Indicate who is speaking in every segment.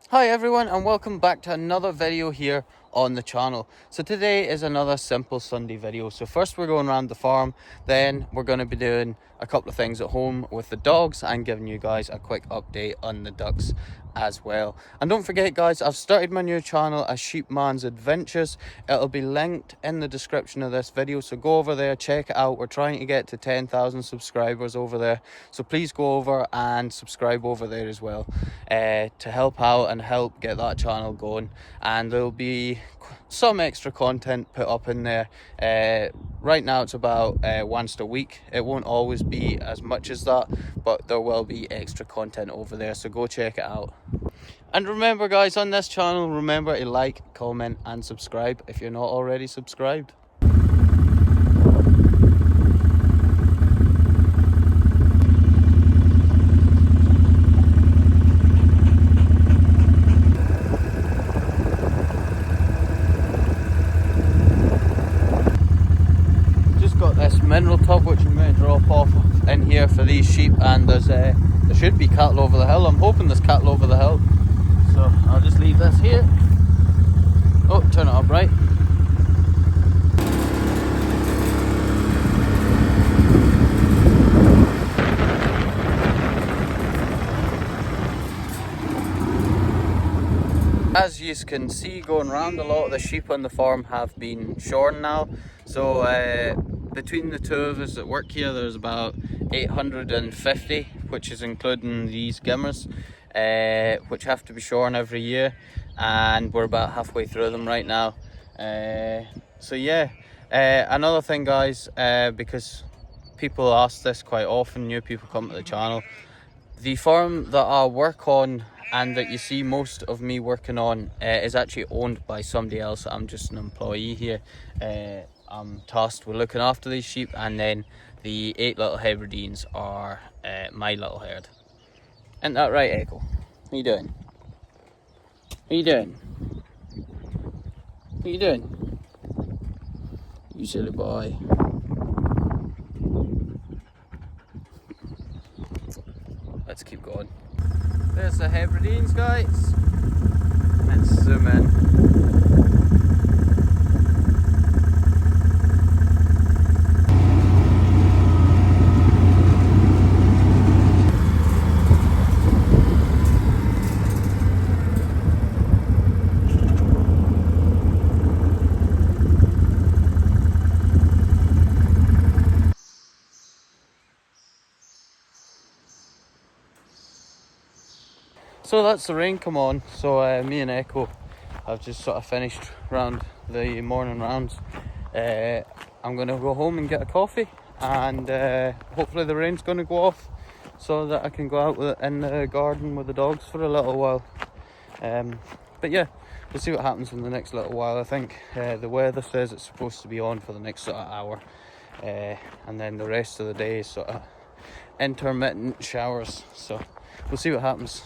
Speaker 1: Hi everyone, and welcome back to another video here on the channel. So today is another simple Sunday video. So first we're going around the farm, then we're going to be doing a couple of things at home with the dogs and giving you guys a quick update on the ducks as well. And don't forget guys, I've started my new channel as Sheepman's Adventures. It'll be linked in the description of this video, so go over there, check it out. We're trying to get to 10,000 subscribers over there, so please go over and subscribe over there as well to help out and help get that channel going. And there'll be some extra content put up in there. Right now it's about once a week. It won't always be as much as that, but there will be extra content over there, so go check it out. And remember guys, on this channel, remember to like, comment and subscribe if you're not already subscribed. Just got this mineral tub which I'm going to drop off in here for these sheep, and there should be cattle over the hill. I'm hoping there's cattle over the hill, so I'll just leave this here. Oh, turn it up right. As you can see going around, a lot of the sheep on the farm have been shorn now. So between the two of us that work here, there's about 850, which is including these gimmers, which have to be shorn every year, and we're about halfway through them right now. So yeah, another thing guys, because people ask this quite often, new people come to the channel, the farm that I work on and that you see most of me working on is actually owned by somebody else. I'm just an employee here. I'm tasked with looking after these sheep, and then the 8 little Hebrideans are my little herd. Isn't that right, Echo? What are you doing? What are you doing? What are you doing? You silly boy. Let's keep going. There's the Hebrideans, guys. Let's zoom in. So that's the rain come on, so me and Echo have just sort of finished round the morning rounds. I'm going to go home and get a coffee, and hopefully the rain's going to go off so that I can go out in the garden with the dogs for a little while. But yeah, we'll see what happens in the next little while. I think the weather says it's supposed to be on for the next sort of hour, and then the rest of the day is sort of intermittent showers, so we'll see what happens.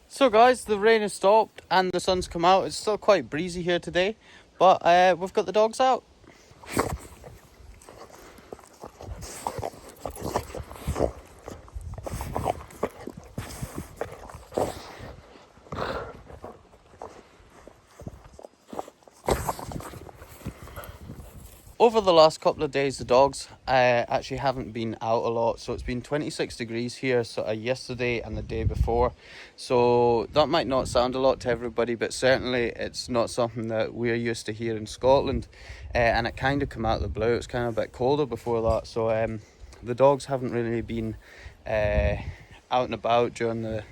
Speaker 1: So guys, the rain has stopped and the sun's come out. It's still quite breezy here today, but we've got the dogs out. Over the last couple of days, the dogs actually haven't been out a lot. So it's been 26 degrees here sort of yesterday and the day before. So that might not sound a lot to everybody, but certainly it's not something that we're used to here in Scotland. And it kind of came out of the blue. It's kind of a bit colder before that. So the dogs haven't really been out and about during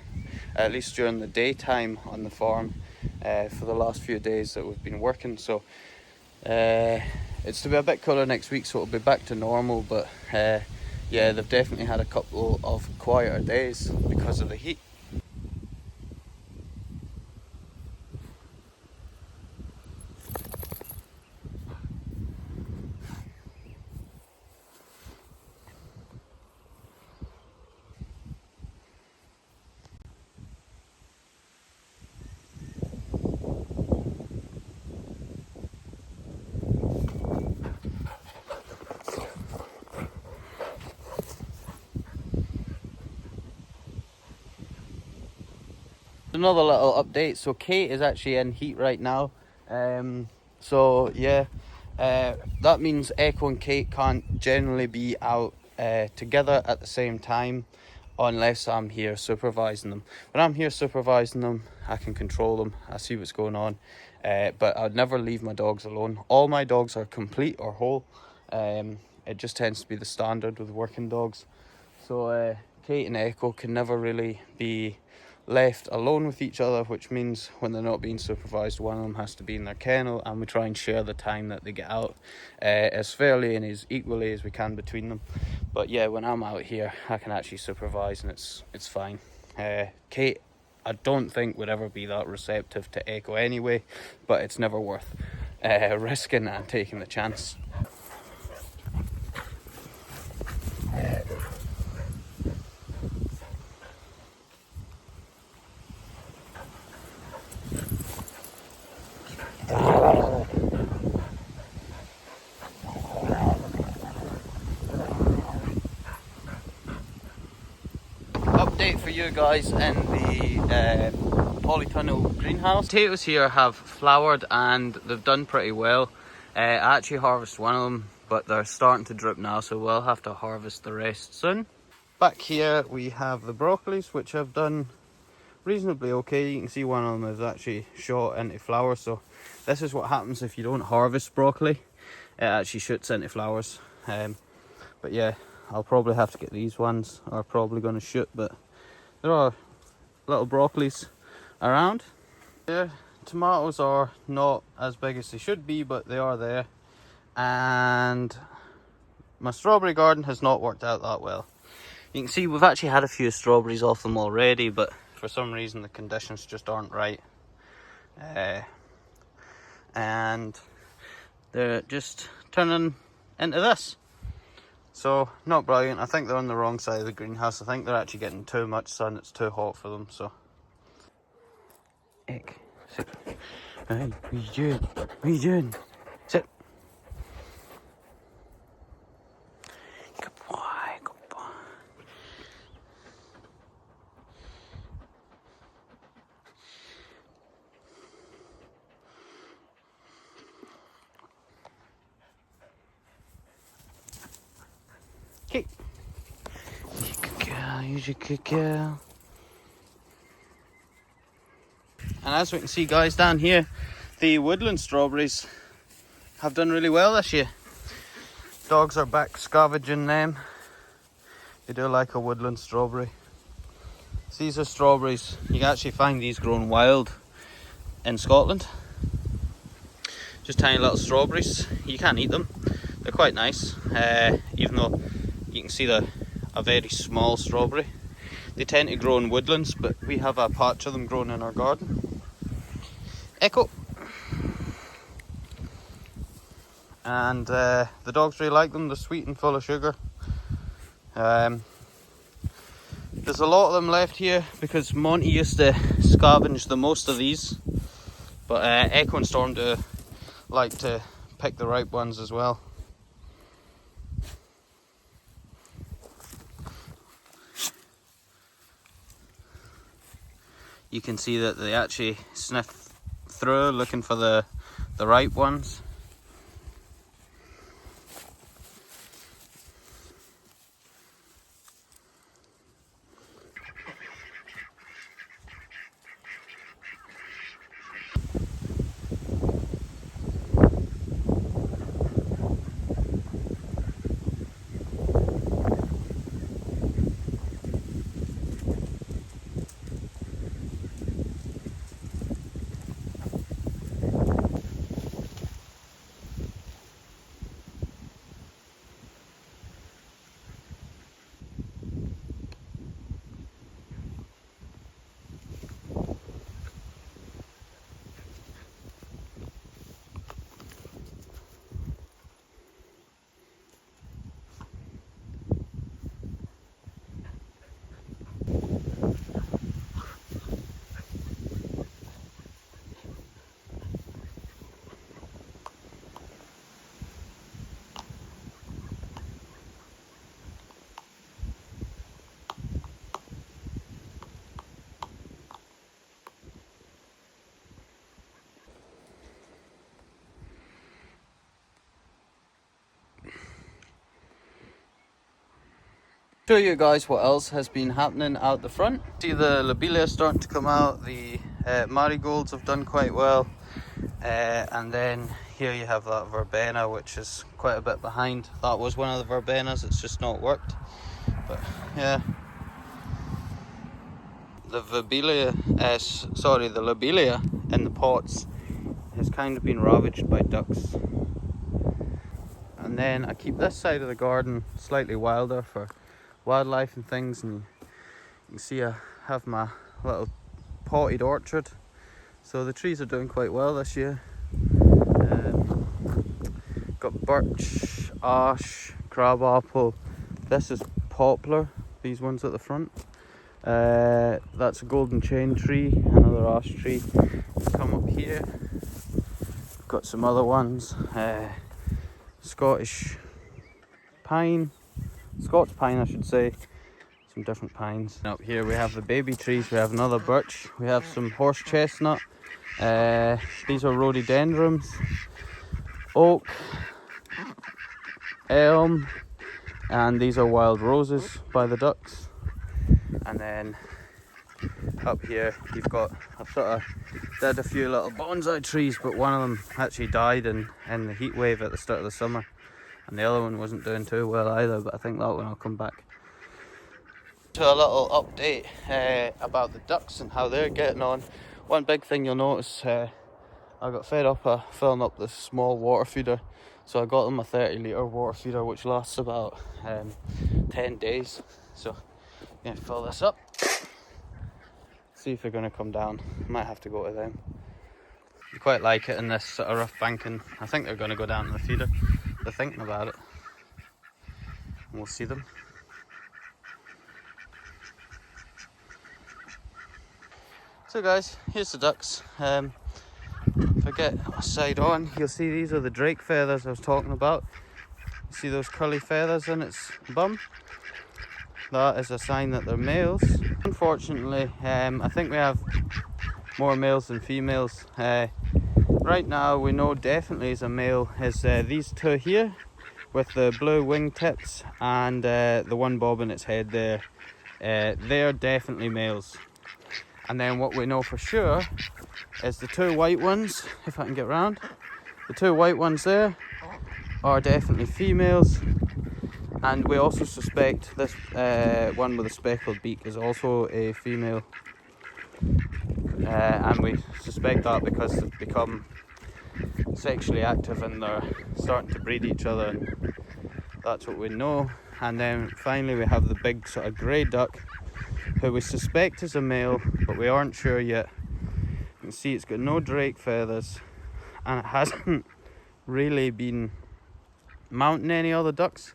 Speaker 1: at least during the daytime on the farm for the last few days that we've been working. So it's to be a bit cooler next week, so it'll be back to normal, but yeah, they've definitely had a couple of quieter days because of the heat. Another little update. So Kate is actually in heat right now. So yeah, that means Echo and Kate can't generally be out together at the same time unless I'm here supervising them. When I'm here supervising them, I can control them. I see what's going on, but I'd never leave my dogs alone. All my dogs are complete or whole. It just tends to be the standard with working dogs. So Kate and Echo can never really be left alone with each other, which means when they're not being supervised, one of them has to be in their kennel, and we try and share the time that they get out as fairly and as equally as we can between them. But yeah, when I'm out here, I can actually supervise, and it's fine. Kate, I don't think would ever be that receptive to Echo anyway, but it's never worth risking and taking the chance. Update for you guys in the polytunnel greenhouse. Potatoes here have flowered and they've done pretty well. I actually harvested one of them, but they're starting to drip now, so we'll have to harvest the rest soon. Back here we have the broccolis, which have done reasonably okay. You can see one of them is actually shot into flowers, so this is what happens if you don't harvest broccoli. It actually shoots into flowers. But yeah, I'll probably have to get these ones, are probably going to shoot, but there are little broccolis around. Yeah, tomatoes are not as big as they should be, but they are there. And my strawberry garden has not worked out that well. You can see we've actually had a few strawberries off them already, but for some reason the conditions just aren't right. And they're just turning into this. So, not brilliant. I think they're on the wrong side of the greenhouse. I think they're actually getting too much sun. It's too hot for them, so. Eck, sit. Hey, what are you doing? What are you doing? Sit. Good boy, good boy. Okay. You're a good girl, you're a good girl. And as we can see, guys, down here, the woodland strawberries have done really well this year. Dogs are back scavenging them. They do like a woodland strawberry. So these are strawberries. You can actually find these grown wild in Scotland. Just tiny little strawberries. You can't eat them. They're quite nice, even though you can see they're a very small strawberry. They tend to grow in woodlands, but we have a patch of them growing in our garden. Echo. And the dogs really like them. They're sweet and full of sugar. There's a lot of them left here because Monty used to scavenge the most of these, but Echo and Storm do like to pick the ripe ones as well. You can see that they actually sniff through looking for the ripe ones. Show you guys what else has been happening out the front. See the lobelia starting to come out, the marigolds have done quite well, and then here you have that verbena, which is quite a bit behind. That was one of the verbenas, it's just not worked, but yeah. The the lobelia in the pots has kind of been ravaged by ducks. And then I keep this side of the garden slightly wilder for wildlife and things, and you can see I have my little potted orchard, so the trees are doing quite well this year. Got birch, ash, crabapple. This is poplar, these ones at the front. That's a golden chain tree, another ash tree. Come up here, got some other ones. Scotch pine I should say, some different pines. And up here we have the baby trees, we have another birch, we have some horse chestnut, these are rhododendrons, oak, elm, and these are wild roses by the ducks. And then up here you've got, I've sort of did a few little bonsai trees, but one of them actually died in the heat wave at the start of the summer, and the other one wasn't doing too well either, but I think that one will come back. To a little update about the ducks and how they're getting on. One big thing you'll notice, I got fed up filling up this small water feeder, so I got them a 30-litre water feeder which lasts about 10 days. So I'm going to fill this up, see if they're going to come down. Might have to go to them. I quite like it in this sort of rough banking. I think they're going to go down to the feeder. They're thinking about it, and we'll see them. So guys, here's the ducks. If I get a side on, you'll see these are the drake feathers I was talking about. See those curly feathers in its bum? That is a sign that they're males. Unfortunately, I think we have more males than females. Right now we know definitely is a male is these two here with the blue wingtips and the one bob in its head there. They're definitely males. And then what we know for sure is the two white ones, if I can get round. The two white ones there are definitely females. And we also suspect this one with a speckled beak is also a female. And we suspect that because they've become sexually active and they're starting to breed each other, and that's what we know. And then finally we have the big sort of grey duck, who we suspect is a male, but we aren't sure yet. You can see it's got no drake feathers, and it hasn't really been mounting any other ducks,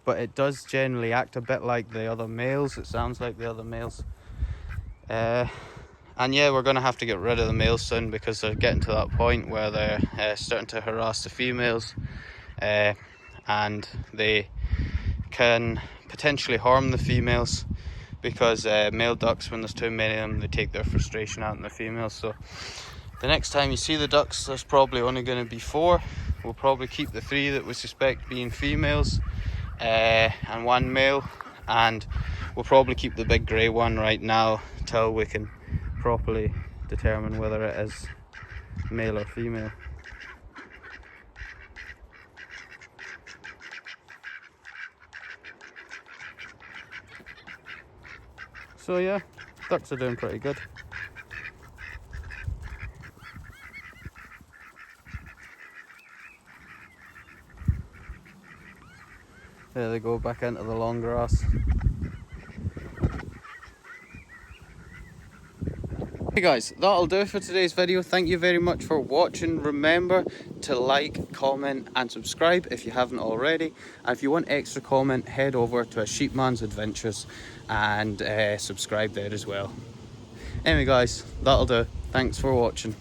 Speaker 1: but it does generally act a bit like the other males. It sounds like the other males. And yeah, we're going to have to get rid of the males soon, because they're getting to that point where they're starting to harass the females, and they can potentially harm the females, because male ducks, when there's too many of them, they take their frustration out on the females. So the next time you see the ducks, there's probably only going to be 4. We'll probably keep the 3 that we suspect being females, and 1 male, and we'll probably keep the big grey one right now till we can properly determine whether it is male or female. So yeah, ducks are doing pretty good. There they go, back into the long grass. Hey guys, that'll do it for today's video. Thank you very much for watching. Remember to like, comment and subscribe if you haven't already. And if you want extra comment, head over to a Sheepman's Adventures and subscribe there as well. Anyway guys, that'll do. Thanks for watching.